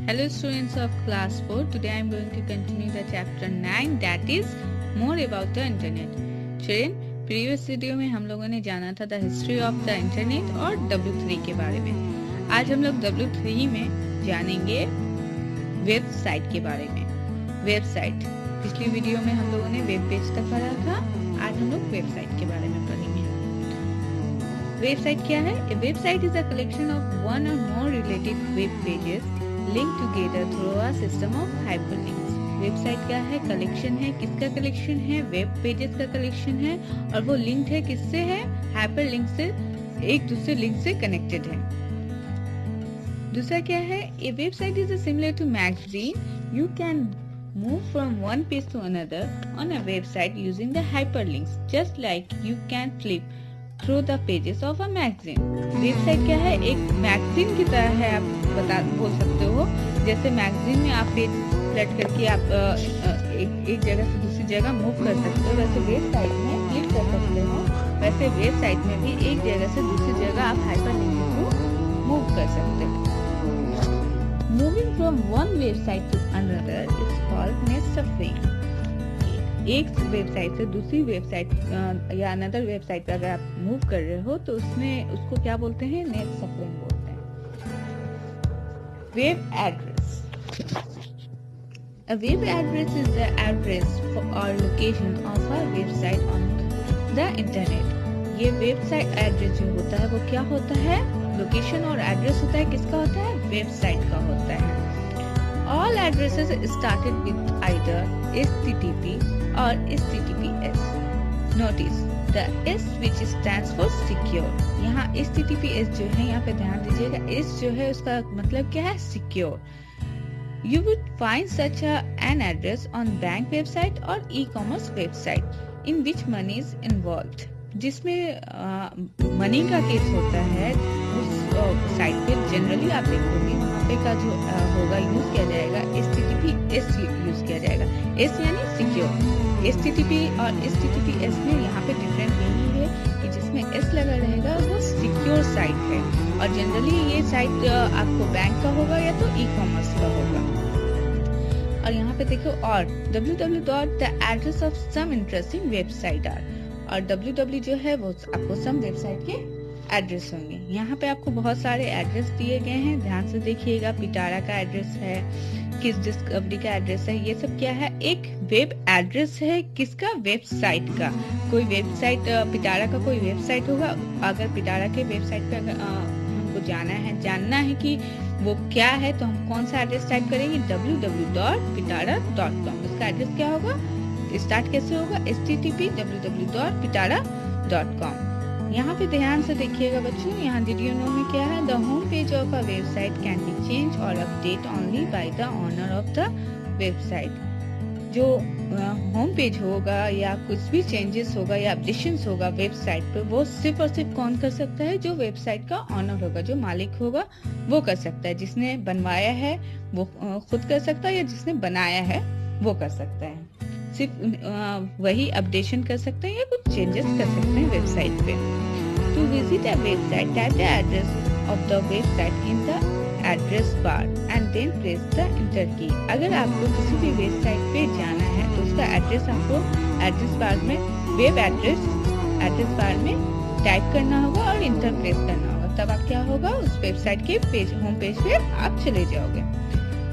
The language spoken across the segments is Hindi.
Hello students of class 4. Today I am going to continue the chapter 9, that is more about the internet. Children, previous video में हम लोगों ने जाना था the history of the internet और W3 के बारे में। आज हम लोग W3 में जानेंगे वेबसाइट के बारे में। वेबसाइट, पिछली वीडियो में हम लोगों ने वेब पेज तक पढ़ा था, आज हम लोग वेबसाइट के बारे में पढ़ेंगे। वेबसाइट क्या है? A website is a collection of one or more related web pages linked together through a system of hyperlinks. Website क्या है? कलेक्शन है। किसका कलेक्शन है? वेब पेजेस का कलेक्शन है और वो लिंक है किससे है? हाइपरलिंक से, एक दूसरे लिंक से कनेक्टेड है। दूसरा क्या है? A website is similar to magazine. You can move from one page to another on a website using the hyperlinks, just like you can flip through the pages of a magazine. Website क्या है? एक मैगजीन की तरह है, आप बोल सकते हो। जैसे मैगजीन में आप पेज फ्लट करके आप एक जगह से दूसरी जगह मूव कर सकते हो, वैसे वेबसाइट में क्लिक कर सकते हो। वैसे वेबसाइट में भी एक जगह से दूसरी जगह आप हाइपरलिंक के थ्रू मूव कर सकते हो। Moving from one website to another is called net surfing. एक वेबसाइट से दूसरी वेबसाइट या अनदर वेबसाइट पर अगर आप मूव कर रहे हो तो उसमें उसको क्या बोलते हैं? नेट सर्फिंग बोलते हैं। Web address. A web address is the address or location of a website on the internet. ये वेबसाइट एड्रेस जो होता है वो क्या होता है? लोकेशन और एड्रेस होता है। किसका होता है? वेबसाइट का होता है। All addresses started with either HTTP or HTTPS. Notice the S which stands for secure. यहाँ HTTPS जो है, यहाँ पे ध्यान दीजिएगा, S जो है उसका मतलब क्या है? Secure. You would find such an address on bank website or e-commerce website in which money is involved. जिसमें मनी का केस होता है उस साइट पे जनरली आप देखोगे वहाँ पे का जो होगा यूज किया जाएगा HTTPS यूज किया जाएगा। S यानी सिक्योर। HTTP और HTTPS में यहाँ पे डिफरेंट यही है कि जिसमें S लगा रहेगा वो सिक्योर साइट है और जनरली ये साइट आपको बैंक का होगा या तो ई-कॉमर्स का होगा। और यहाँ पे देखो और www the address of some interesting website are, और www जो है वो आपको सम वेबसाइट के एड्रेस होंगे। यहाँ पे आपको बहुत सारे एड्रेस दिए गए हैं, ध्यान से देखिएगा। पिटारा का एड्रेस है, किस डिस्कवरी का एड्रेस है, ये सब क्या है? एक वेब एड्रेस है। किसका? वेबसाइट का। कोई वेबसाइट, पिटारा का कोई वेबसाइट होगा। अगर पिटारा के वेबसाइट पे अगर हमको जानना है कि वो क्या है तो हम कौन सा एड्रेस टाइप करेंगे? www.pitara.com। उसका एड्रेस क्या होगा? स्टार्ट कैसे होगा? http www.pitara.com। यहाँ पे ध्यान से देखिएगा बच्चों, यहाँ did you know में क्या है? The home page of a website can be changed or updated only by the owner of the website. जो होम पेज होगा या कुछ भी चेंजेस होगा या अपडेशंस होगा वेबसाइट पे, वो सिर्फ और सिर्फ कौन कर सकता है? जो वेबसाइट का ऑनर होगा, जो मालिक होगा वो कर सकता है। जिसने बनवाया है वो खुद कर सकता है या जिसने बनाया है वो कर सकता है। सिर्फ वही अपडेशन कर सकते हैं या कुछ चेंजेस कर सकते हैं वेबसाइट पे। To visit a website, type the address of the website in the address bar and then press the enter key. अगर आपको किसी भी वेबसाइट पे जाना है तो उसका एड्रेस आपको एड्रेस बार में, वेब एड्रेस बार में टाइप करना होगा और इंटर प्रेस करना होगा। तब आप क्या होगा? उस वेबसाइट के पेज, होम पेज पे आप चले जाओगे।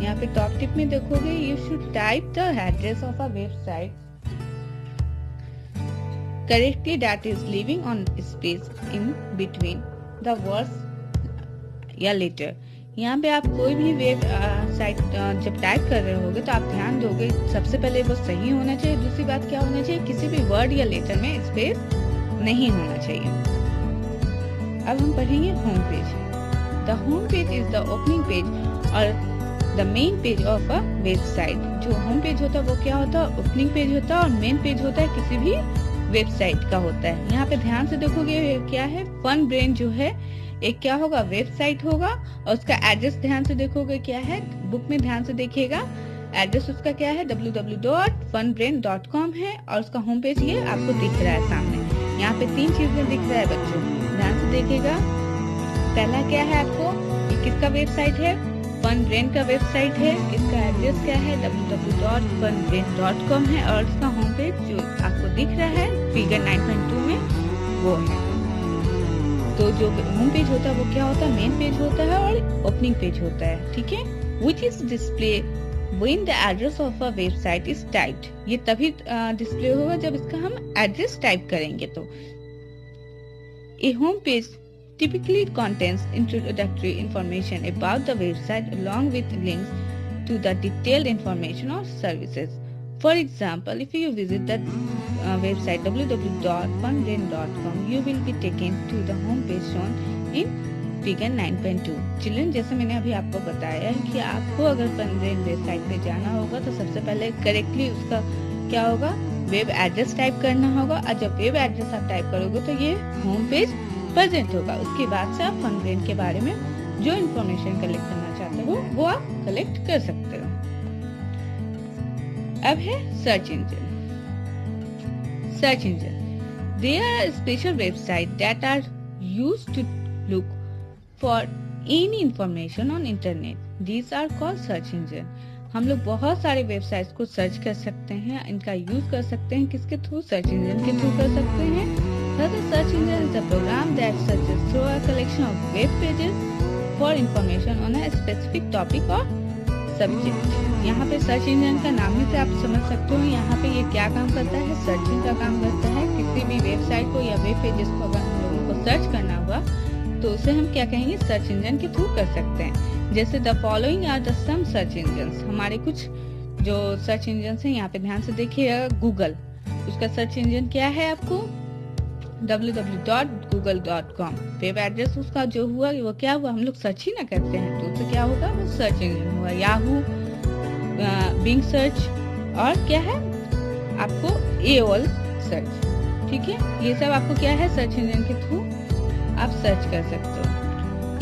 यहाँ पे टॉप टिप में देखोगे, you should type the address of a website correctly that is leaving on space in between the words या लेटर। यहाँ पे आप कोई भी वेब साइट जब टाइप कर रहे होगे तो आप ध्यान दोगे सबसे पहले वो सही होना चाहिए। दूसरी बात क्या होना चाहिए? किसी भी वर्ड या लेटर में स्पेस नहीं होना चाहिए। अब हम पढ़ेंगे home page. The home page is the opening page और the main page of a website. जो होम पेज होता है वो क्या होता है? ओपनिंग पेज होता है और मेन पेज होता है किसी भी वेबसाइट का होता है। यहाँ पे ध्यान से देखोगे क्या है? फन ब्रेन जो है एक क्या होगा? वेबसाइट होगा और उसका एड्रेस ध्यान से देखोगे क्या है? बुक में ध्यान से देखिएगा, एड्रेस उसका क्या है? www.funbrain.com है और उसका होम पेज ये आपको दिख रहा है सामने। यहाँ पे 3 चीजें दिख रहा है बच्चों, ध्यान से देखिएगा। पहला क्या है आपको? ये किसका वेबसाइट है? फनब्रेन का वेबसाइट है, इसका एड्रेस क्या है www.funbrain.com है और इसका होम पेज जो आपको दिख रहा है फिगर 9.2 में वो है। तो जो होम पेज होता है वो क्या होता है, मेन पेज होता है और ओपनिंग पेज होता है, ठीक है। Which is display when the address of a website is typed, ये तभी डिस्प्ले होगा जब इसका हम एड्रेस टाइप करेंगे। तो a home page typically contains introductory information about the website along with links to the detailed information or services. For example, if you visit the website www.funbrain.com, you will be taken to the home page shown in figure 9.2। Children, जैसे मैंने अभी आपको बताया है कि आपको अगर फनब्रेन वेबसाइट पे जाना होगा तो सबसे पहले करेक्टली उसका क्या होगा, वेब एड्रेस टाइप करना होगा और जब वेब एड्रेस आप टाइप करोगे तो ये होम पेज प्रेजेंट होगा। उसके बाद से आप फनब्रेन के बारे में जो इन्फॉर्मेशन कलेक्ट करना चाहते हो वो आप कलेक्ट कर सकते हो। अब है search engine. Search engine, there are special website that are used to look for any information on internet. These are called search engine. हम लोग बहुत सारे वेबसाइट्स को सर्च कर सकते हैं, इनका यूज कर सकते हैं, किसके थ्रू, सर्च इंजन के थ्रू कर सकते हैं। Search engine is a program that searches through a collection of web pages for information on a specific topic और सब्जेक्ट। यहाँ पे सर्च इंजन का नाम ही से आप समझ सकते हो यहाँ पे ये क्या काम करता है, सर्चिंग का काम करता है। किसी भी वेबसाइट को या वेब पेजेस को अगर हम लोगों को सर्च करना हुआ तो उसे हम क्या कहेंगे, सर्च इंजन के थ्रू कर सकते हैं। जैसे the following are the some search engines, हमारे कुछ जो सर्च इंजन हैं यहाँ पे ध्यान से देखिए। गूगल, उसका सर्च इंजन क्या है आपको www.google.com। वेब एड्रेस उसका जो हुआ वो क्या हुआ, हम लोग सर्च ही ना करते हैं तो उससे क्या होगा, वो सर्च इंजन हुआ। याहू, बिंग सर्च और क्या है आपको AOL सर्च, ठीक है। ये सब आपको क्या है, सर्च इंजन के थ्रू आप सर्च कर सकते हो।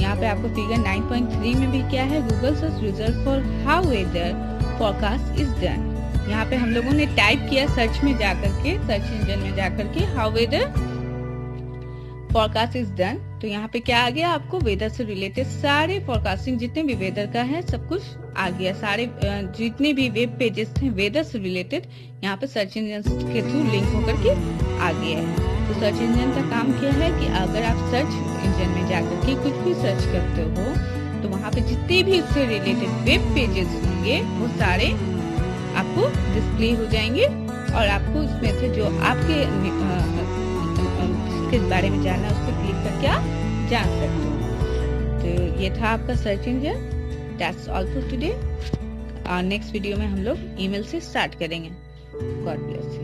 यहाँ पे आपको फिगर 9.3 में भी क्या है, Google search result for how weather forecast is done. यहाँ पे हम लोगों ने टाइप किया सर्च में जाकर के, सर्च इंजन में जाकर के how weather forecast is done. तो यहाँ पे क्या आ गया, आपको वेदर से रिलेटेड सारे फोरकास्टिंग जितने भी वेदर का है सब कुछ आ गया। सारे जितने भी वेब पेजेस थे वेदर से रिलेटेड यहाँ पे सर्च इंजन के थ्रू लिंक होकर के आ गया है। तो सर्च इंजन का काम क्या है कि अगर आप सर्च इंजन में जाकर के कुछ भी सर्च करते हो तो वहाँ पे जितने भी उससे रिलेटेड वेब पेजेस होंगे वो सारे आपको डिस्प्ले हो जाएंगे और आपको उसमें से जो आपके के बारे में जानना है उस पर क्लिक करके आप जान सकते हो। तो ये था आपका search engine. That's all for today. Next video में हम लोग ईमेल से स्टार्ट करेंगे। God bless you.